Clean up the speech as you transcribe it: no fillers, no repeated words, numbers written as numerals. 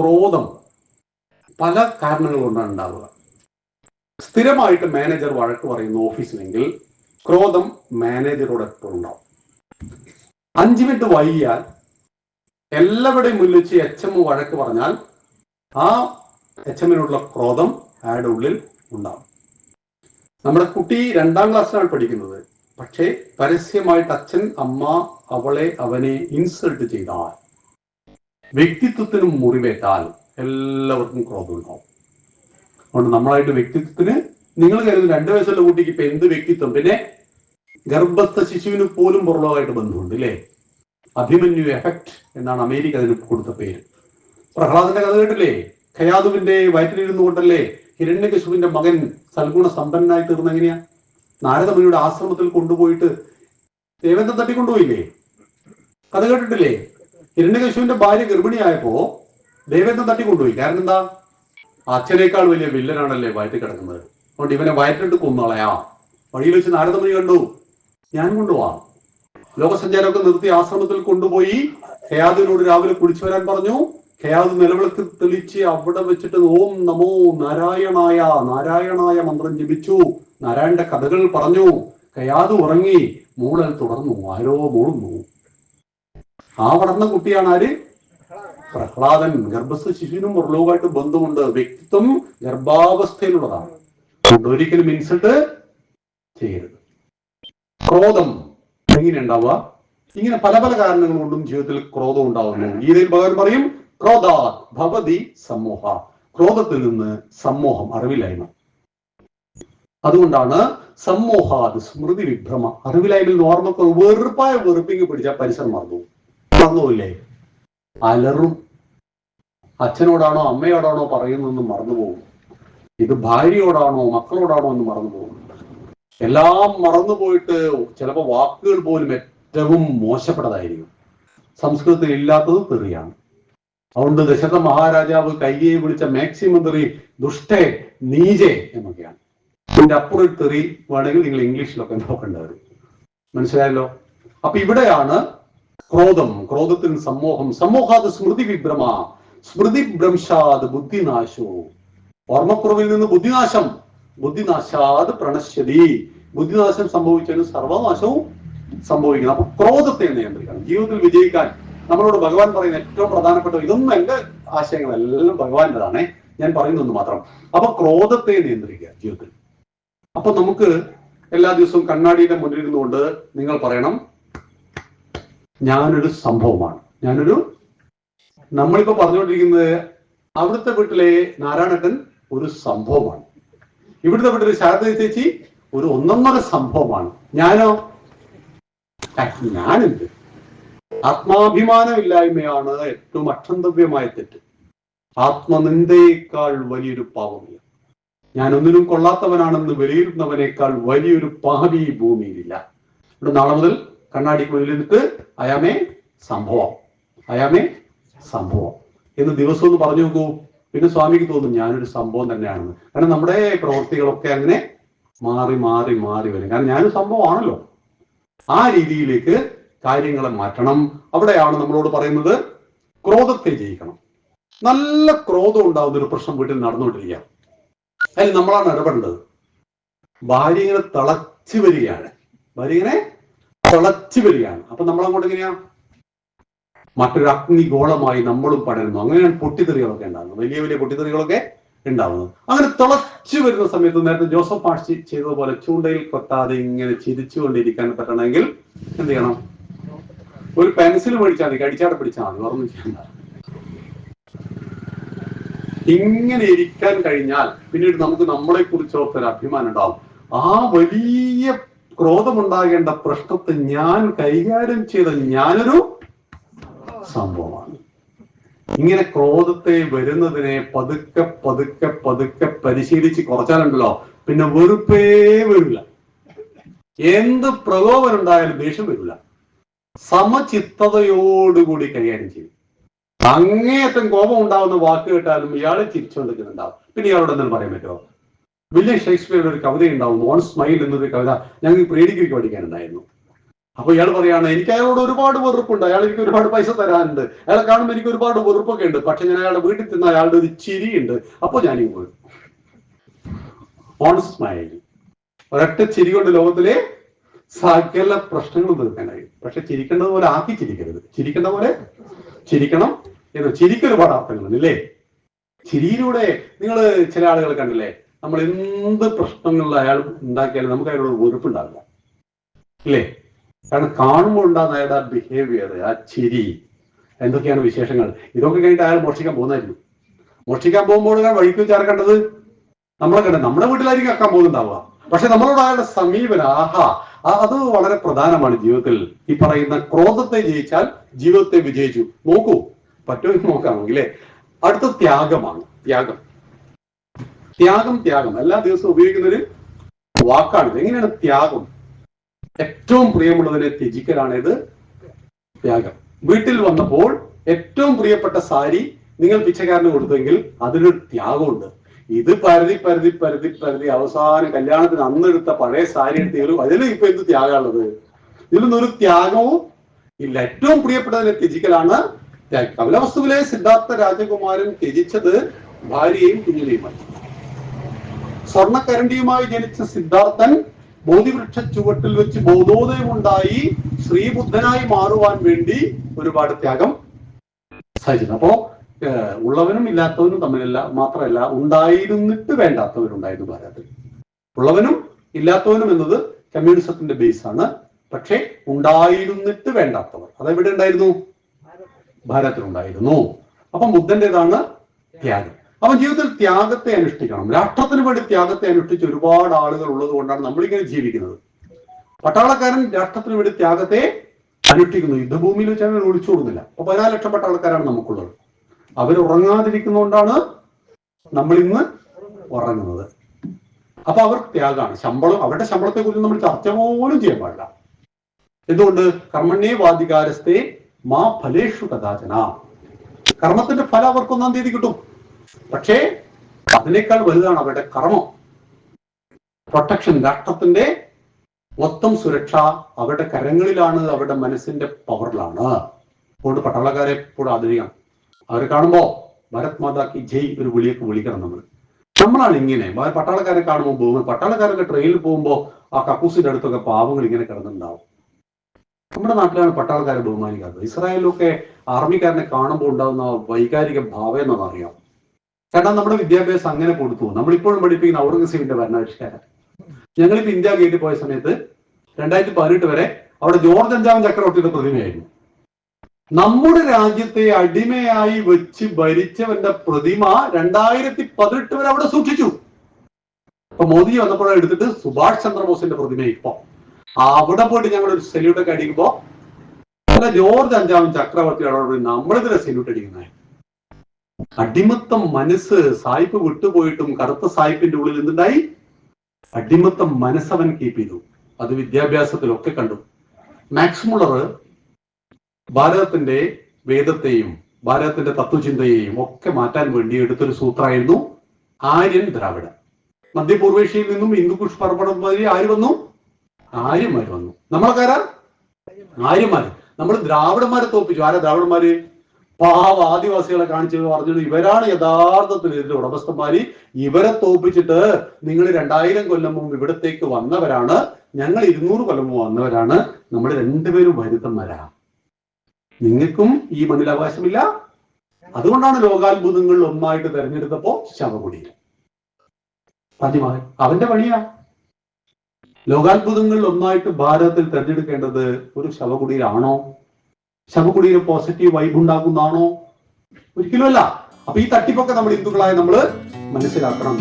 ക്രോധം പല കാരണങ്ങൾ കൊണ്ടാണ് ഉണ്ടാവുക. സ്ഥിരമായിട്ട് മാനേജർ വഴക്ക് പറയുന്ന ഓഫീസിലെങ്കിൽ ക്രോധം മാനേജറോട് എപ്പോഴും ഉണ്ടാവും. 5 മിനിറ്റ് വൈകിയാൽ എല്ലാവരുടെയും മുന്നിൽ വെച്ച് HM വഴക്ക് പറഞ്ഞാൽ ആ HMനുള്ള ക്രോധം അയാളുടെ ഉള്ളിൽ ഉണ്ടാവും. നമ്മുടെ കുട്ടി 2ാം ക്ലാസ്സിലാണ് പഠിക്കുന്നത്. പക്ഷേ പരസ്യമായിട്ട് അച്ഛൻ, അമ്മ അവനെ ഇൻസൾട്ട് ചെയ്താൽ, വ്യക്തിത്വത്തിനും മുറിവേറ്റാൽ എല്ലാവർക്കും ക്രോധം ഉണ്ടാവും. അതുകൊണ്ട് നമ്മളായിട്ട് വ്യക്തിത്വത്തിന്, നിങ്ങൾ കരുതുന്ന 2 വയസ്സുള്ള കുട്ടിക്ക് ഇപ്പൊ എന്ത് വ്യക്തിത്വം? പിന്നെ ഗർഭസ്ഥ ശിശുവിന് പോലും പുറലോകമായിട്ട് ബന്ധമുണ്ട് അല്ലേ? അഭിമന്യു എഫക്ട് എന്നാണ് അമേരിക്ക അതിന് കൊടുത്ത പേര്. പ്രഹ്ലാദന്റെ കഥ കേട്ടില്ലേ? ഖയാദുവിന്റെ വയറ്റിലിരുന്നു കൊണ്ടല്ലേ ഹിരണ്യകശിപുവിന്റെ മകൻ സൽഗുണ സമ്പന്നനായി തീർന്ന എങ്ങനെയാ? നാരദമുനിയുടെ ആശ്രമത്തിൽ കൊണ്ടുപോയിട്ട് ദേവേന്ദ്രൻ തട്ടിക്കൊണ്ടുപോയില്ലേ? കഥ കേട്ടിട്ടില്ലേ? ഹിരണ്യകശിപുവിന്റെ ഭാര്യ ഗർഭിണിയായപ്പോ ദേവേന്ദ്രൻ തട്ടിക്കൊണ്ടുപോയി. കാരണം എന്താ? അച്ഛനേക്കാൾ വലിയ വില്ലനാണല്ലേ വയറ്റിൽ കിടക്കുന്നത്. അതുകൊണ്ട് ഇവനെ വയറ്റിട്ട് കൊന്നളയാ. വഴിയിൽ വെച്ച് നാരദമുനി കണ്ടു, ഞാൻ കൊണ്ടുപോവാം. ലോകസഞ്ചാരമൊക്കെ നിർത്തി ആശ്രമത്തിൽ കൊണ്ടുപോയി ഖയാദിനോട് രാവിലെ കുളിച്ചു വരാൻ പറഞ്ഞു. ഖയാദ് നിലവിളക്ക് തെളിച്ച് അവിടെ വെച്ചിട്ട് ഓം നമോ നാരായണായ നാരായണായ മന്ത്രം ജപിച്ചു. നാരായണന്റെ കഥകൾ പറഞ്ഞു. ഖയാദ് ഉറങ്ങി. മൂളൽ തുടർന്നു. ആരോ മൂളുന്നു. ആ വളർന്ന കുട്ടിയാണ് ആര്? പ്രഹ്ലാദൻ. ഗർഭസ്ഥ ശിശുവിനും പുറലോകമായിട്ട് ബന്ധമുണ്ട്. വ്യക്തിത്വം ഗർഭാവസ്ഥയിലുള്ളതാണ്. ഒരിക്കലും ഇൻസൾട്ട് ചെയ്യരുത്. ക്രോധം എങ്ങനെ ഉണ്ടാവുക? ഇങ്ങനെ പല പല കാരണങ്ങൾ കൊണ്ടും ജീവിതത്തിൽ ക്രോധം ഉണ്ടാവുന്നു. ഗീതയിൽ ഭഗവാൻ പറയും, ക്രോധാത് ഭവതി സമൂഹ. ക്രോധത്തിൽ നിന്ന് സമൂഹം, അറിവില്ലായ്മ. അതുകൊണ്ടാണ് സമൂഹാത് സ്മൃതി വിഭ്രമ. അറിവില്ലായ്മയിൽ ഓർമ്മക്ക് വെറുപ്പായ വെറുപ്പിങ് പിടിച്ചാൽ പരിസരം മറന്നുപോയില്ലേ? അലറും. അച്ഛനോടാണോ അമ്മയോടാണോ പറയുന്നതെന്ന് മറന്നുപോകും. ഇത് ഭാര്യയോടാണോ മക്കളോടാണോ എന്ന് മറന്നുപോകും. എല്ലാം മറന്നുപോയിട്ട് ചിലപ്പോൾ വാക്കുകൾ പോലും ഏറ്റവും മോശപ്പെട്ടതായിരിക്കും. സംസ്കൃതത്തിൽ ഇല്ലാത്തത് തെറിയാണ്. അതുകൊണ്ട് ദശരഥ മഹാരാജാവ് കൈകേയെ വിളിച്ച മാക്സിമം തെറി ദുഷ്ടേ നീചേ എന്നൊക്കെയാണ്. ഇതിന്റെ അപ്പുറം തെറി വേണമെങ്കിൽ നിങ്ങൾ ഇംഗ്ലീഷിലൊക്കെ നോക്കേണ്ടത്. മനസ്സിലായല്ലോ? അപ്പൊ ഇവിടെയാണ് ക്രോധം. ക്രോധത്തിന് സമൂഹം. സമൂഹാത് സ്മൃതി വിഭ്രമ. സ്മൃതി ഭ്രംശാത് ബുദ്ധിനാശോ. ഓർമ്മക്കുറവിൽ നിന്ന് ബുദ്ധിനാശം. ബുദ്ധിനാശാത് പ്രണശ്യതി. ബുദ്ധിനാശം സംഭവിച്ചാലും സർവനാശവും സംഭവിക്കണം. അപ്പൊ ക്രോധത്തെ നിയന്ത്രിക്കണം. ജീവിതത്തിൽ വിജയിക്കാൻ നമ്മളോട് ഭഗവാൻ പറയുന്ന ഏറ്റവും പ്രധാനപ്പെട്ട, ഇതൊന്നും എന്റെ ആശയങ്ങളെല്ലാം ഭഗവാന്റെതാണേ, ഞാൻ പറയുന്നൊന്ന് മാത്രം. അപ്പൊ ക്രോധത്തെ നിയന്ത്രിക്കുക ജീവിതത്തിൽ. അപ്പൊ നമുക്ക് എല്ലാ ദിവസവും കണ്ണാടിയുടെ മുന്നിലിരുന്നുകൊണ്ട് നിങ്ങൾ പറയണം, ഞാനൊരു സംഭവമാണ്. നമ്മളിപ്പോ പറഞ്ഞുകൊണ്ടിരിക്കുന്നത് അവിടുത്തെ വീട്ടിലെ നാരായണേട്ടൻ ഒരു സംഭവമാണ്. ഇവിടുത്തെ വീട്ടിലെ ശാരദ ചേച്ചി ഒരു ഒന്നൊന്നര സംഭവമാണ്. ഞാനെന്ത്? ആത്മാഭിമാനമില്ലായ്മയാണ് ഏറ്റവും അക്ഷന്തവ്യമായ തെറ്റ്. ആത്മനിന്ദയേക്കാൾ വലിയൊരു പാപമില്ല. ഞാൻ ഒന്നിനും കൊള്ളാത്തവനാണെന്ന് വിലയിരുത്തുന്നവനേക്കാൾ വലിയൊരു പാപി ഈ ഭൂമിയിലില്ല. ഇവിടെ നാളെ മുതൽ കണ്ണാടിക്ക് മുന്നിൽ നിന്നിട്ട് അയാമേ സംഭവം എന്ന് ദിവസം ഒന്ന് പറഞ്ഞു നോക്കൂ. പിന്നെ സ്വാമിക്ക് തോന്നും ഞാനൊരു സംഭവം തന്നെയാണെന്ന്. കാരണം നമ്മുടെ പ്രവൃത്തികളൊക്കെ അങ്ങനെ മാറി മാറി മാറി വരും. കാരണം ഞാനൊരു സംഭവമാണല്ലോ. ആ രീതിയിലേക്ക് കാര്യങ്ങളെ മാറ്റണം. അവിടെയാണ് നമ്മളോട് പറയുന്നത് ക്രോധത്തെ ജയിക്കണം. നല്ല ക്രോധം ഉണ്ടാവുന്ന ഒരു പ്രശ്നം വീട്ടിൽ നടന്നുകൊണ്ടിരിക്കുക. അതിൽ നമ്മളാണ് ഇടപെടേണ്ടത്. ഭാര്യ ഇങ്ങനെ തിളച്ചു വരികയാണ്. അപ്പൊ നമ്മളങ്ങോട്ട് എങ്ങനെയാ? മറ്റൊരു അഗ്നിഗോളമായി നമ്മളും പടരുന്നു. അങ്ങനെയാണ് പൊട്ടിത്തെറികളൊക്കെ ഉണ്ടാകുന്നത്. വലിയ വലിയ പൊട്ടിത്തെറികളൊക്കെ ഉണ്ടാവുന്നത്. അങ്ങനെ തിളച്ചു വരുന്ന സമയത്ത് നേരത്തെ ജോസഫ് മാഷ് ചെയ്തതുപോലെ ചൂണ്ടയിൽ കൊത്താതെ ഇങ്ങനെ ചിരിച്ചുകൊണ്ടിരിക്കാൻ പറ്റണമെങ്കിൽ എന്ത് ചെയ്യണം? ഒരു പെൻസിൽ മേടിച്ചാൽ മതി, കടിച്ചാടെ പിടിച്ചാൽ മതി, ഓർമ്മ ചെയ്യണ്ട. ഇങ്ങനെ ഇരിക്കാൻ കഴിഞ്ഞാൽ പിന്നീട് നമുക്ക് നമ്മളെ കുറിച്ച് ഓർത്തൊരു അഭിമാനം ഉണ്ടാവും. ആ വലിയ ക്രോധമുണ്ടാകേണ്ട പ്രശ്നത്തെ ഞാൻ കൈകാര്യം ചെയ്ത ഞാനൊരു സംഭവമാണ്. ഇങ്ങനെ ക്രോധത്തെ വരുന്നതിനെ പതുക്കെ പതുക്കെ പതുക്കെ പരിശീലിച്ച് കുറച്ചാലുണ്ടല്ലോ പിന്നെ വെറുപ്പേ വരില്ല. എന്ത് പ്രകോപനം ഉണ്ടായാലും ദേഷ്യം വരില്ല. സമചിത്തതയോടുകൂടി കൈകാര്യം ചെയ്യും. അങ്ങേയറ്റം കോപം ഉണ്ടാവുന്ന വാക്ക് കേട്ടാലും ഇയാളെ ചിരിച്ചുകൊണ്ടിരിക്കുന്നുണ്ടാവും. പിന്നെ ഇയാളോട് എന്തെങ്കിലും പറയാൻ പറ്റുമോ? വില്യം ഷേക്സ്പിയറുടെ ഒരു കവിത ഉണ്ടാവും, ഓൺ സ്മൈൽ എന്നൊരു കവിത. ഞങ്ങൾക്ക് പ്രീ ഡിഗ്രിക്ക് പഠിക്കാനുണ്ടായിരുന്നു. അപ്പൊ ഇയാൾ പറയാണ്, എനിക്ക് അയാളോട് ഒരുപാട് വെറുപ്പുണ്ട്, അയാൾ എനിക്ക് ഒരുപാട് പൈസ തരാനുണ്ട്, അയാളെ കാണുമ്പോൾ എനിക്ക് ഒരുപാട് വെറുപ്പൊക്കെ ഉണ്ട്, പക്ഷെ ഞാൻ അയാളുടെ വീട്ടിൽ ചെന്ന അയാളുടെ ഒരു ചിരിയുണ്ട്, അപ്പൊ ഞാനിങ്ങ് പോയി. ഓൺ സ്മൈൽ, ഒരൊറ്റ ചിരി കൊണ്ട് ലോകത്തിലെ സകല പ്രശ്നങ്ങളും തീർക്കാനായി. പക്ഷെ ചിരിക്കേണ്ടത് പോലെ ആക്കി ചിരിക്കരുത്, ചിരിക്കേണ്ട പോലെ ചിരിക്കണം എന്ന്. ചിരിക്ക് ഒരുപാട് അർത്ഥങ്ങളുണ്ട് അല്ലേ? ചിരിയിലൂടെ നിങ്ങൾ ചില ആളുകൾ കണ്ടില്ലേ, നമ്മൾ എന്ത് പ്രശ്നങ്ങളിൽ അയാൾ ഉണ്ടാക്കിയാലും നമുക്ക് അയാളോട് വെറുപ്പുണ്ടാവില്ല ഇല്ലേ? കാരണം കാണുമ്പോൾ ഉണ്ടാകുന്ന അയാളുടെ ആ ബിഹേവിയർ, ആ ചിരി, എന്തൊക്കെയാണ് വിശേഷങ്ങൾ, ഇതൊക്കെ കഴിഞ്ഞിട്ട് അയാൾ മോഷ്ടിക്കാൻ പോകുന്നതായിരിക്കും. മോഷ്ടിക്കാൻ പോകുമ്പോൾ വഴിക്ക് ചേർക്കേണ്ടത് നമ്മളെ കണ്ടത് നമ്മുടെ വീട്ടിലായിരിക്കും ആക്കാൻ പോകുന്നുണ്ടാവുക. പക്ഷെ നമ്മളോട് അയാളുടെ സമീപനം, ആഹാ, അത് വളരെ പ്രധാനമാണ് ജീവിതത്തിൽ. ഈ പറയുന്ന ക്രോധത്തെ ജയിച്ചാൽ ജീവിതത്തെ വിജയിച്ചു. നോക്കൂ, പറ്റുമെന്ന് നോക്കാമെങ്കിലേ. അടുത്ത ത്യാഗമാണ്. ത്യാഗം, ത്യാഗം, ത്യാഗം എല്ലാ ദിവസവും ഉപയോഗിക്കുന്ന ഒരു വാക്കാണ്. എങ്ങനെയാണ് ത്യാഗം? ഏറ്റവും പ്രിയമുള്ളതിനെ ത്യജിക്കലാണ് ഇത് ത്യാഗം. വീട്ടിൽ വന്നപ്പോൾ ഏറ്റവും പ്രിയപ്പെട്ട സാരി നിങ്ങൾ പിച്ചക്കാരന് കൊടുത്തെങ്കിൽ അതിനൊരു ത്യാഗമുണ്ട്. ഇത് പരതി പരതി പരതി പരതി അവസാനം കല്യാണത്തിന് അന്നെടുത്ത പഴയ സാരി എടുത്ത് അതിൽ ഇപ്പൊ എന്ത് ത്യാഗമുള്ളത്? ഇതിലൊന്നും ഒരു ത്യാഗവും ഇല്ല. ഏറ്റവും പ്രിയപ്പെട്ടതിനെ ത്യജിക്കലാണ് ത്യാഗം. കപിലവസ്തുവിലെ സിദ്ധാർത്ഥ രാജകുമാരൻ ത്യജിച്ചത് ഭാര്യയെയും കുഞ്ഞിനെയുമായി. സ്വർണ്ണക്കരണ്ടിയുമായി ജനിച്ച സിദ്ധാർത്ഥൻ ബോധിവൃക്ഷ ചുവട്ടിൽ വെച്ച് ബോധോദയമുണ്ടായി ശ്രീബുദ്ധനായി മാറുവാൻ വേണ്ടി ഒരുപാട് ത്യാഗം സഹിച്ചു. അപ്പോ ഉള്ളവനും ഇല്ലാത്തവനും തമ്മിലല്ല, മാത്രമല്ല ഉണ്ടായിരുന്നിട്ട് വേണ്ടാത്തവരുണ്ടായിരുന്നു ഭാരതത്തിൽ. ഉള്ളവനും ഇല്ലാത്തവനും എന്നത് കമ്മ്യൂണിസത്തിന്റെ ബേസ് ആണ്. പക്ഷെ ഉണ്ടായിരുന്നിട്ട് വേണ്ടാത്തവർ അതെവിടെ ഉണ്ടായിരുന്നു? ഭാരതത്തിലുണ്ടായിരുന്നു. അപ്പം ബുദ്ധന്റേതാണ് ത്യാഗം. അവൻ ജീവിതത്തിൽ ത്യാഗത്തെ അനുഷ്ഠിക്കണം. രാഷ്ട്രത്തിന് വേണ്ടി ത്യാഗത്തെ അനുഷ്ഠിച്ച ഒരുപാട് ആളുകൾ ഉള്ളത് കൊണ്ടാണ് നമ്മളിങ്ങനെ ജീവിക്കുന്നത്. പട്ടാളക്കാരൻ രാഷ്ട്രത്തിന് വേണ്ടി ത്യാഗത്തെ അനുഷ്ഠിക്കുന്നു. യുദ്ധഭൂമിയിൽ വെച്ച് അവൻ ഒളിച്ചോടുന്നില്ല. അപ്പൊ 14 ലക്ഷം പട്ടാളക്കാരാണ് നമുക്കുള്ളത്. അവർ ഉറങ്ങാതിരിക്കുന്നതുകൊണ്ടാണ് നമ്മൾ ഇന്ന് ഉറങ്ങുന്നത്. അപ്പൊ അവർ ത്യാഗമാണ്. ശമ്പളം, അവരുടെ ശമ്പളത്തെ കുറിച്ച് നമ്മൾ ചർച്ച പോലും ചെയ്യാൻ പാടില്ല. എന്തുകൊണ്ട്? കർമ്മണ്യേ വാധികാരസ്ഥേ മാ ഫലേഷു കഥാചന. കർമ്മത്തിന്റെ ഫലം അവർക്ക് 1-ാം തീയതി കിട്ടും. പക്ഷേ അതിനേക്കാൾ വലുതാണ് അവരുടെ കർമ്മം. പ്രൊട്ടക്ഷൻ, രാഷ്ട്രത്തിന്റെ മൊത്തം സുരക്ഷ അവരുടെ കരങ്ങളിലാണ്, അവരുടെ മനസ്സിന്റെ പവറിലാണ്. അതുകൊണ്ട് പട്ടാളക്കാരെ കൂടെ ആദരിക്കണം. അവരെ കാണുമ്പോ ഭാരത് മാതാ കി ജയ് ഒരു വിളിയൊക്കെ വിളിക്കണം. നമ്മളാണ് ഇങ്ങനെ പട്ടാളക്കാരെ കാണുമ്പോൾ പോകുന്നത്. പട്ടാളക്കാരൊക്കെ ട്രെയിനിൽ പോകുമ്പോൾ ആ കക്കൂസിന്റെ അടുത്തൊക്കെ പാവങ്ങൾ ഇങ്ങനെ കിടന്നുണ്ടാവും. നമ്മുടെ നാട്ടിലാണ് പട്ടാളക്കാരെ ബഹുമാനിക്കാത്തത്. ഇസ്രായേലിലൊക്കെ ആർമിക്കാരനെ കാണുമ്പോൾ ഉണ്ടാകുന്ന വൈകാരിക ഭാവം എന്നറിയാം. കാരണം നമ്മുടെ വിദ്യാഭ്യാസം അങ്ങനെ കൊടുത്തു. നമ്മളിപ്പോഴും പഠിപ്പിക്കുന്ന ഔറംഗസീബിന്റെ ഭരണപരിഷ്കാരം. ഞങ്ങളിപ്പോ ഇന്ത്യ ഗേറ്റിൽ പോയ സമയത്ത് 2018 വരെ അവിടെ ജോർജ് 5-ാം ചക്രവർത്തിയുടെ പ്രതിമയായിരുന്നു. നമ്മുടെ രാജ്യത്തെ അടിമയായി വെച്ച് ഭരിച്ചവന്റെ പ്രതിമ 2018 വരെ അവിടെ സൂക്ഷിച്ചു. ഇപ്പൊ മോദി വന്നപ്പോഴാണ് എടുത്തിട്ട് സുഭാഷ് ചന്ദ്രബോസിന്റെ പ്രതിമ ഇപ്പൊ അവിടെ പോയിട്ട് ഞങ്ങൾ ഒരു സെല്യൂട്ടൊക്കെ അടിക്കുമ്പോ ജോർജ് 5-ാം ചക്രവർത്തിയോട് നമ്മളിതിനെ സെല്യൂട്ട് അടിക്കുന്നത്. അടിമത്തം മനസ്സ് സായിപ്പ് വിട്ടുപോയിട്ടും കറുത്ത സായിപ്പിന്റെ ഉള്ളിൽ എന്തുണ്ടായി? അടിമത്തം മനസ്സവൻ കീപ്പ് ചെയ്തു. അത് വിദ്യാഭ്യാസത്തിലൊക്കെ കണ്ടു. മാക്സ് മുള്ളർ ഭാരതത്തിന്റെ വേദത്തെയും ഭാരതത്തിന്റെ തത്വചിന്തയെയും ഒക്കെ മാറ്റാൻ വേണ്ടി എടുത്തൊരു സൂത്രമായിരുന്നു ആര്യൻ ദ്രാവിഡ. മധ്യപൂർവേഷ്യയിൽ നിന്നും ഹിന്ദുക്കുഷ് പർവ്വതം വഴി ആര് വന്നു? ആര്യന്മാര് വന്നു. നമ്മളൊക്കെ ആര്യന്മാര്. നമ്മൾ ദ്രാവിഡന്മാരെ തോപ്പിച്ചു. ആരാ ദ്രാവിഡന്മാര്? പാവ ആദിവാസികളെ കാണിച്ച് പറഞ്ഞത് ഇവരാണ് യഥാർത്ഥത്തിൽ ഇതിന്റെ ഉടമസ്ഥന്മാര്. ഇവരെ തോപ്പിച്ചിട്ട് നിങ്ങൾ 2000 കൊല്ലം മുമ്പ് ഇവിടത്തേക്ക് വന്നവരാണ്, ഞങ്ങൾ 200 കൊല്ലം മുമ്പ് വന്നവരാണ്, നമ്മൾ രണ്ടുപേരും വരുത്തന്മാരാ, നിങ്ങൾക്കും ഈ മണ്ണിൽ അവകാശമില്ല. അതുകൊണ്ടാണ് ലോകാത്ഭുതങ്ങളിൽ ഒന്നായിട്ട് തെരഞ്ഞെടുത്തപ്പോ ശവകുടീരം. ആദ്യമായി അവന്റെ പണിയാ. ലോകാത്ഭുതങ്ങളിൽ ഒന്നായിട്ട് ഭാരതത്തിൽ തെരഞ്ഞെടുക്കേണ്ടത് ഒരു ശവകുടീരാണോ? ശവകുടീരം പോസിറ്റീവ് വൈബ് ഉണ്ടാക്കുന്നതാണോ? ഒരിക്കലുമല്ല. അപ്പൊ ഈ തട്ടിപ്പൊക്കെ നമ്മൾ ഹിന്ദുക്കളായ നമ്മൾ മനസ്സിലാക്കണം.